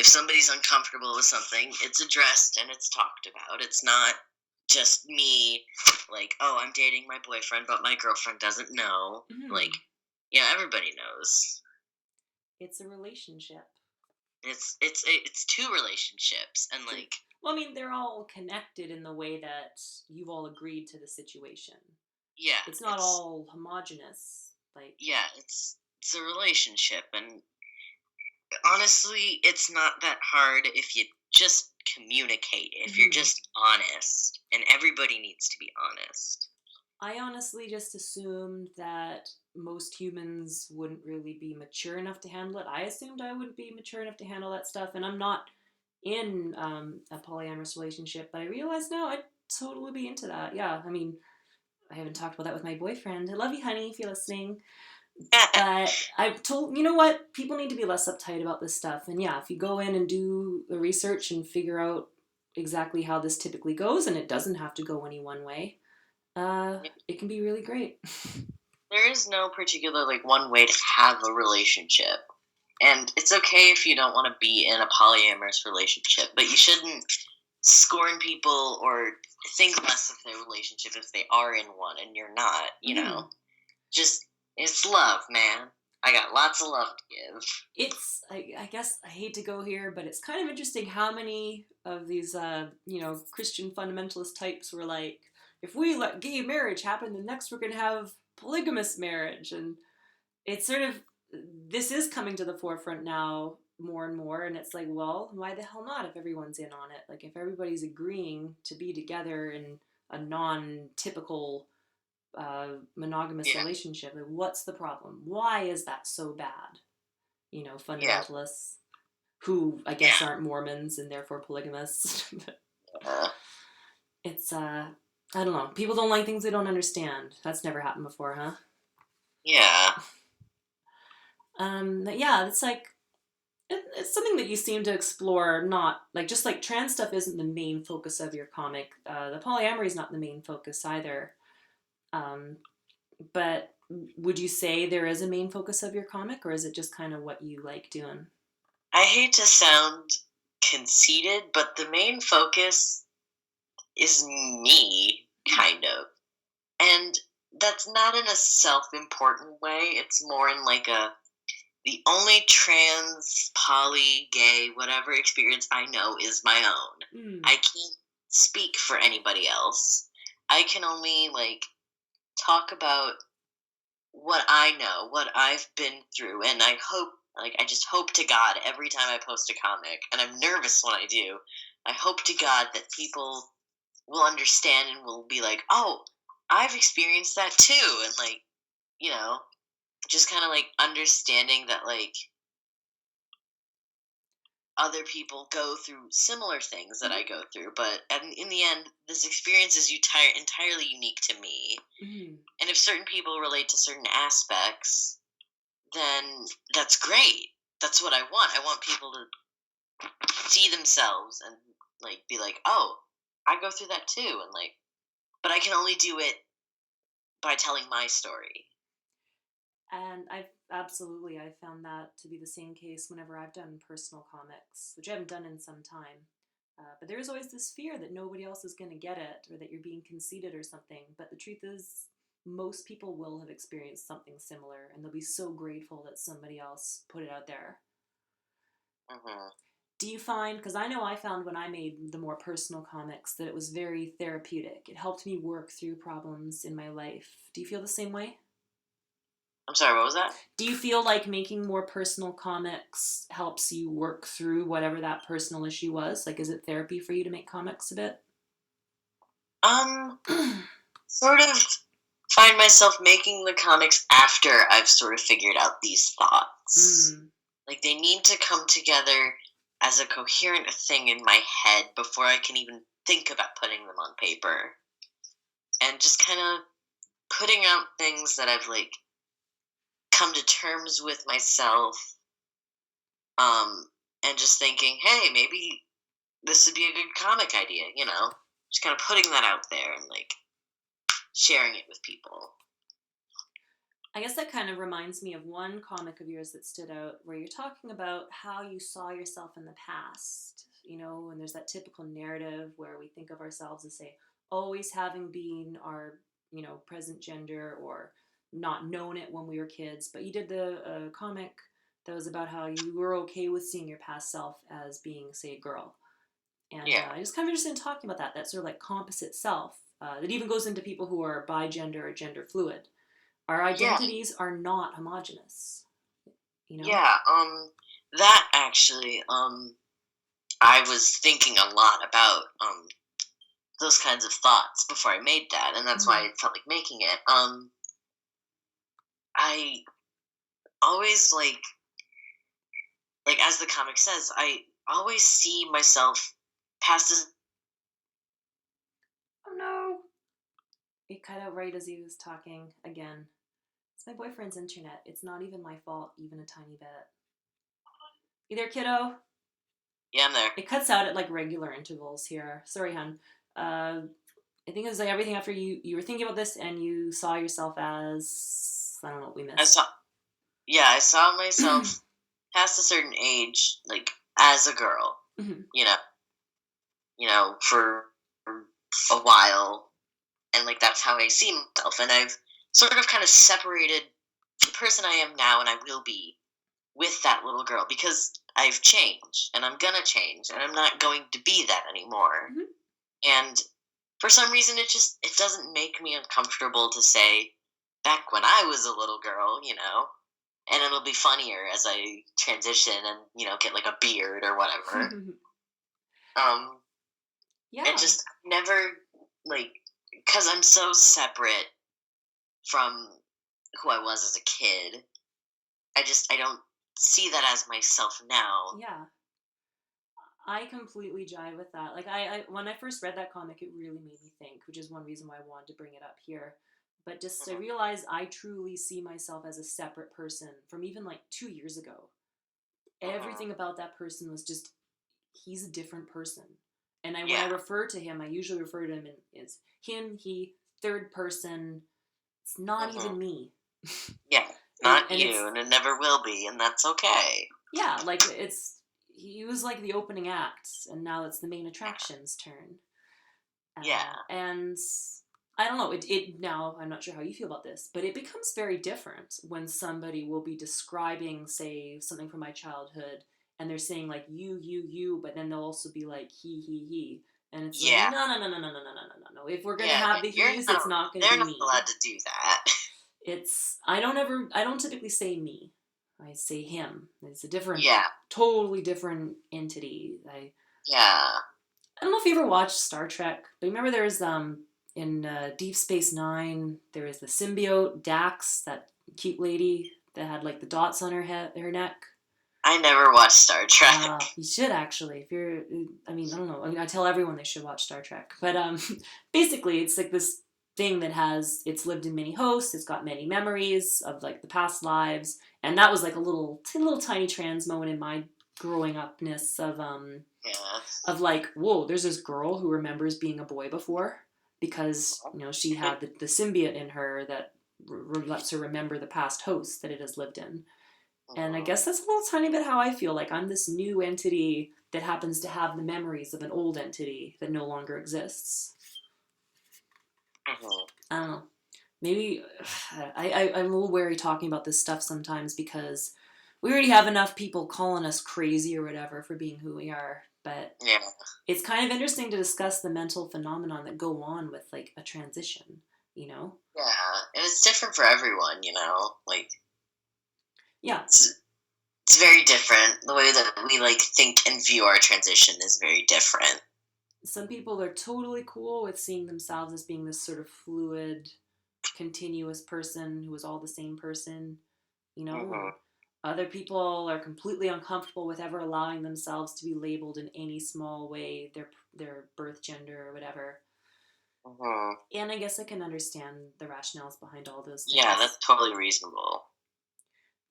somebody's uncomfortable with something, it's addressed and it's talked about. It's not just me, like, oh, I'm dating my boyfriend, but my girlfriend doesn't know. Like, everybody knows. It's a relationship. It's two relationships, and like. Well, I mean, they're all connected in the way that you've all agreed to the situation. Yeah, it's not all homogenous. Like, yeah, it's a relationship, and honestly, it's not that hard if you just communicate. If you're just honest, and everybody needs to be honest. I honestly just assumed that most humans wouldn't really be mature enough to handle it. I assumed I wouldn't be mature enough to handle that stuff, and I'm not in a polyamorous relationship, but I realized now I'd totally be into that. Yeah, I mean, I haven't talked about that with my boyfriend. I love you, honey, if you're listening. But I've told, you know what, people need to be less uptight about this stuff. And yeah, if you go in and do the research and figure out exactly how this typically goes, and it doesn't have to go any one way, it can be really great. There is no particular one way to have a relationship. And it's okay if you don't want to be in a polyamorous relationship, but you shouldn't scorn people or think less of their relationship if they are in one and you're not, you know. Just, it's love, man. I got lots of love to give. It's, I guess, I hate to go here, but it's kind of interesting how many of these, Christian fundamentalist types were like, if we let gay marriage happen, then next we're going to have polygamous marriage. And it's sort of, this is coming to the forefront now more and more, and it's like, well, why the hell not if everyone's in on it? Like, if everybody's agreeing to be together in a non-typical monogamous relationship, like, what's the problem? Why is that so bad? Fundamentalists who I guess aren't Mormons and therefore polygamists. It's I don't know. People don't like things they don't understand. That's never happened before, huh? Yeah. Yeah, it's like, it's something that you seem to explore, not, like, just like trans stuff isn't the main focus of your comic. The polyamory is not the main focus either. But would you say there is a main focus of your comic, or is it just kind of what you like doing? I hate to sound conceited, but the main focus is me, kind of. And that's not in a self-important way. It's more in the only trans, poly, gay, whatever experience I know is my own. I can't speak for anybody else. I can only, talk about what I know, what I've been through, and I hope, I just hope to God every time I post a comic, and I'm nervous when I do, I hope to God that people will understand and will be like, oh, I've experienced that too, and just kind of understanding that other people go through similar things that I go through, but in the end, this experience is entirely unique to me. And if certain people relate to certain aspects, then that's great. That's what I want. I want people to see themselves and be like, oh, I go through that too, and but I can only do it by telling my story. And I found that to be the same case whenever I've done personal comics, which I haven't done in some time. But there's always this fear that nobody else is going to get it, or that you're being conceited or something. But the truth is, most people will have experienced something similar, and they'll be so grateful that somebody else put it out there. Do you find, because I know I found when I made the more personal comics that it was very therapeutic. It helped me work through problems in my life. Do you feel the same way? I'm sorry, what was that? Do you feel like making more personal comics helps you work through whatever that personal issue was? Like, is it therapy for you to make comics a bit? Sort of find myself making the comics after I've sort of figured out these thoughts. They need to come together as a coherent thing in my head before I can even think about putting them on paper. And just kind of putting out things that I've come to terms with myself, and just thinking, hey, maybe this would be a good comic idea, just kind of putting that out there and sharing it with people. I guess that kind of reminds me of one comic of yours that stood out where you're talking about how you saw yourself in the past, and there's that typical narrative where we think of ourselves as, say, always having been our, present gender or not known it when we were kids. But you did the comic that was about how you were okay with seeing your past self as being, say, a girl. And I just kind of interested in talking about that sort of like composite self that even goes into people who are bi-gender or gender fluid. Our identities are not homogenous, Yeah, that actually, I was thinking a lot about those kinds of thoughts before I made that, and that's why I felt like making it. I always like as the comic says, I always see myself past as. Oh no! It cut out right as he was talking again. It's my boyfriend's internet. It's not even my fault, even a tiny bit. You there, kiddo? Yeah, I'm there. It cuts out at like regular intervals here. Sorry, hon. I think it was like everything after you were thinking about this and you saw yourself as, I don't know what we missed. I saw myself past a certain age, like as a girl, for a while, and like that's how I see myself, and I've sort of kind of separated the person I am now and I will be with that little girl because I've changed and I'm gonna change and I'm not going to be that anymore. And for some reason it doesn't make me uncomfortable to say back when I was a little girl, and it'll be funnier as I transition and, get like a beard or whatever. And just never, like, because I'm so separate from who I was as a kid, I don't see that as myself now. Yeah. I completely jive with that. Like, I when I first read that comic, it really made me think, which is one reason why I wanted to bring it up here. But just I realized I truly see myself as a separate person from even like 2 years ago. Everything about that person was just, he's a different person. And when I refer to him, I usually refer to him as him, he, third person. It's not even me. Yeah, not you, and it never will be, and that's okay. Yeah, like he was like the opening act, and now it's the main attraction's turn. And I don't know, it now, I'm not sure how you feel about this, but it becomes very different when somebody will be describing, say, something from my childhood, and they're saying like you, but then they'll also be like he. And it's like, no. If we're gonna have the he's, it's not gonna be me. They're not allowed to do that. I don't typically say me. I say him. It's a different, totally different entity. I don't know if you ever watched Star Trek, but remember there's in Deep Space Nine, there is the symbiote Dax, that cute lady that had like the dots on her neck. I never watched Star Trek. You should actually. If you're, I don't know. I tell everyone they should watch Star Trek. But basically, it's like this thing that it's lived in many hosts. It's got many memories of like the past lives, and that was like a little tiny trans moment in my growing upness of like, whoa, there's this girl who remembers being a boy before because she had the symbiote in her that lets her remember the past hosts that it has lived in. And I guess that's a little tiny bit how I feel. Like I'm this new entity that happens to have the memories of an old entity that no longer exists. I don't know. Maybe I'm a little wary talking about this stuff sometimes because we already have enough people calling us crazy or whatever for being who we are. But it's kind of interesting to discuss the mental phenomenon that go on with like a transition, Yeah, and it's different for everyone, like. Yeah. It's very different. The way that we like think and view our transition is very different. Some people are totally cool with seeing themselves as being this sort of fluid, continuous person who is all the same person, Other people are completely uncomfortable with ever allowing themselves to be labeled in any small way, their birth gender or whatever. And I guess I can understand the rationales behind all those things. Yeah, that's totally reasonable.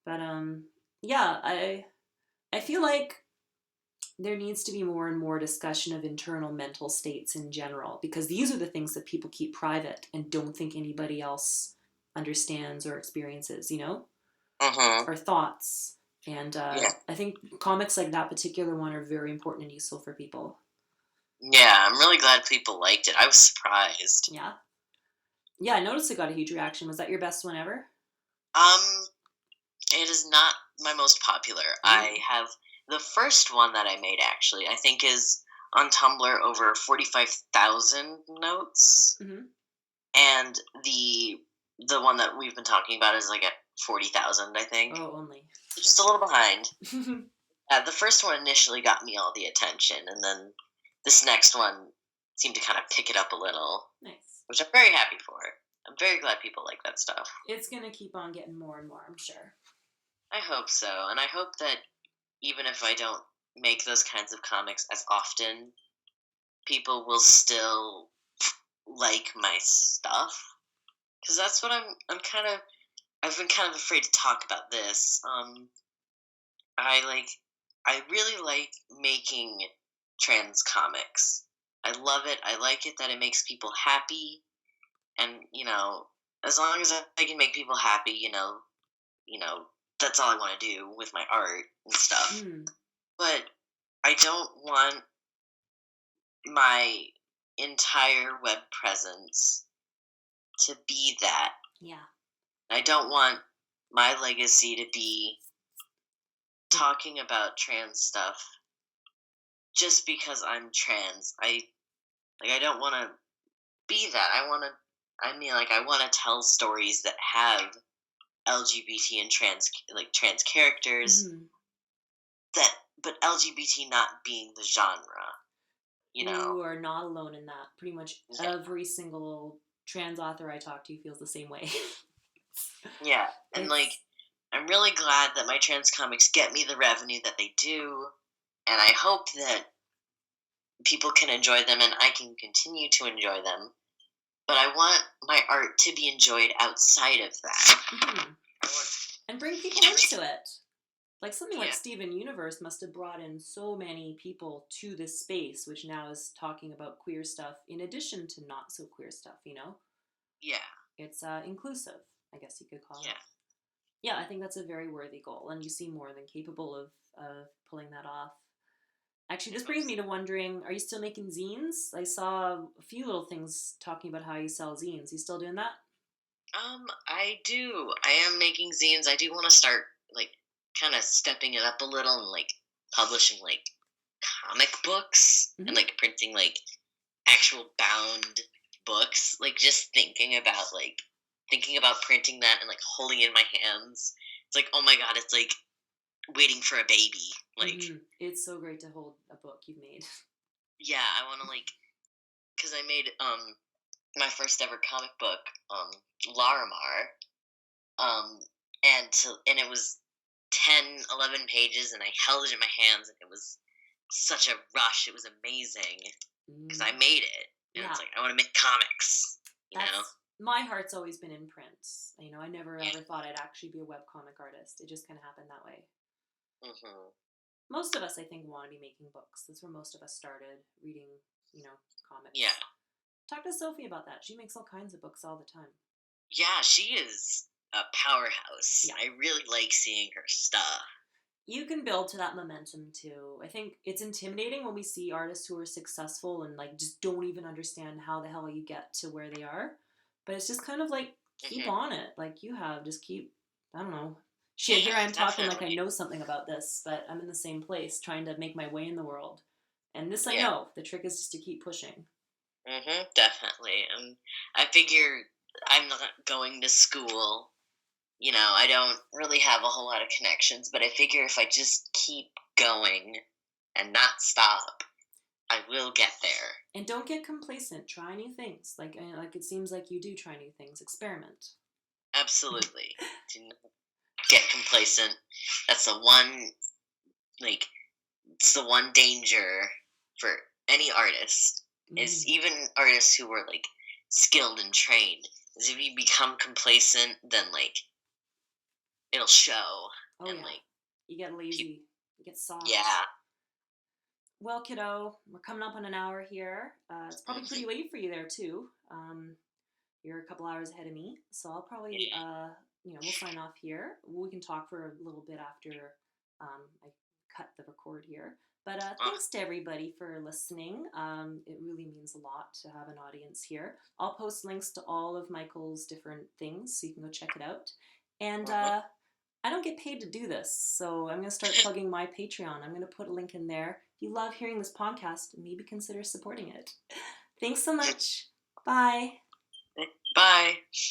But I feel like there needs to be more and more discussion of internal mental states in general, because these are the things that people keep private and don't think anybody else understands or experiences, Mm-hmm. or thoughts. And Yeah. I think comics like that particular one are very important and useful for people. Yeah, I'm really glad people liked it. I was surprised. Yeah. Yeah, I noticed it got a huge reaction. Was that your best one ever? Um, it is not my most popular. I have the first one that I made, actually, I think is on Tumblr over 45,000 notes. Mm-hmm. And the one that we've been talking about is like at 40,000, I think. Oh, only. Just a little behind. The first one initially got me all the attention, and then this next one seemed to kind of pick it up a little. Nice. Which I'm very happy for. I'm very glad people like that stuff. It's going to keep on getting more and more, I'm sure. I hope so, and I hope that even if I don't make those kinds of comics as often, people will still like my stuff. Because that's what I've been kind of afraid to talk about this. I really like making trans comics. I love it. I like it that it makes people happy, and as long as I can make people happy, that's all I want to do with my art and stuff. But I don't want my entire web presence to be that. Yeah. I don't want my legacy to be talking about trans stuff just because I'm trans. I don't want to be that. I want to tell stories that have LGBT and trans characters, but LGBT not being the genre. You are not alone in that. Pretty much every single trans author I talk to feels the same way. Yeah, and I'm really glad that my trans comics get me the revenue that they do, and I hope that people can enjoy them and I can continue to enjoy them. But I want my art to be enjoyed outside of that. And bring people into it. Like something like Steven Universe must have brought in so many people to this space, which now is talking about queer stuff in addition to not so queer stuff, Yeah. It's inclusive, I guess you could call it. Yeah, I think that's a very worthy goal, and you seem more than capable of pulling that off. Actually, this brings me to wondering, are you still making zines? I saw a few little things talking about how you sell zines. You still doing that? I do. I am making zines. I do want to start, kind of stepping it up a little and, publishing, comic books and, printing, actual bound books. Just thinking about printing that and, holding it in my hands. It's like, oh my god, it's like waiting for a baby. It's so great to hold a book you've made. Yeah, I want to, because I made, my first ever comic book, Larimar, and it was 10, 11 pages, and I held it in my hands, and it was such a rush. It was amazing, because I made it, and it's like, I want to make comics, you know? My heart's always been in print. I never ever thought I'd actually be a webcomic artist. It just kind of happened that way. Most of us, I think, want to be making books. That's where most of us started reading, comics. Yeah. Talk to Sophie about that. She makes all kinds of books all the time. Yeah, she is a powerhouse. Yeah. I really like seeing her stuff. You can build to that momentum too. I think it's intimidating when we see artists who are successful and just don't even understand how the hell you get to where they are. But it's just kind of keep on it. You have, just keep, I don't know. Shit, here I am talking like I know something about this, but I'm in the same place trying to make my way in the world. And this I know. The trick is just to keep pushing. Definitely. I figure I'm not going to school. I don't really have a whole lot of connections, but I figure if I just keep going and not stop, I will get there. And don't get complacent. Try new things. It seems like you do try new things. Experiment. Absolutely. Do not get complacent. That's the one, it's the one danger for any artist. Is even artists who are skilled and trained, is if you become complacent, then it'll show. Oh, and you get lazy. You get soft. Yeah. Well, kiddo, we're coming up on an hour here. It's probably pretty late for you there too. You're a couple hours ahead of me, so I'll probably, we'll sign off here. We can talk for a little bit after I cut the record here. But thanks to everybody for listening. It really means a lot to have an audience here. I'll post links to all of Michael's different things so you can go check it out. And I don't get paid to do this, so I'm going to start plugging my Patreon. I'm going to put a link in there. If you love hearing this podcast, maybe consider supporting it. Thanks so much. Bye. Bye.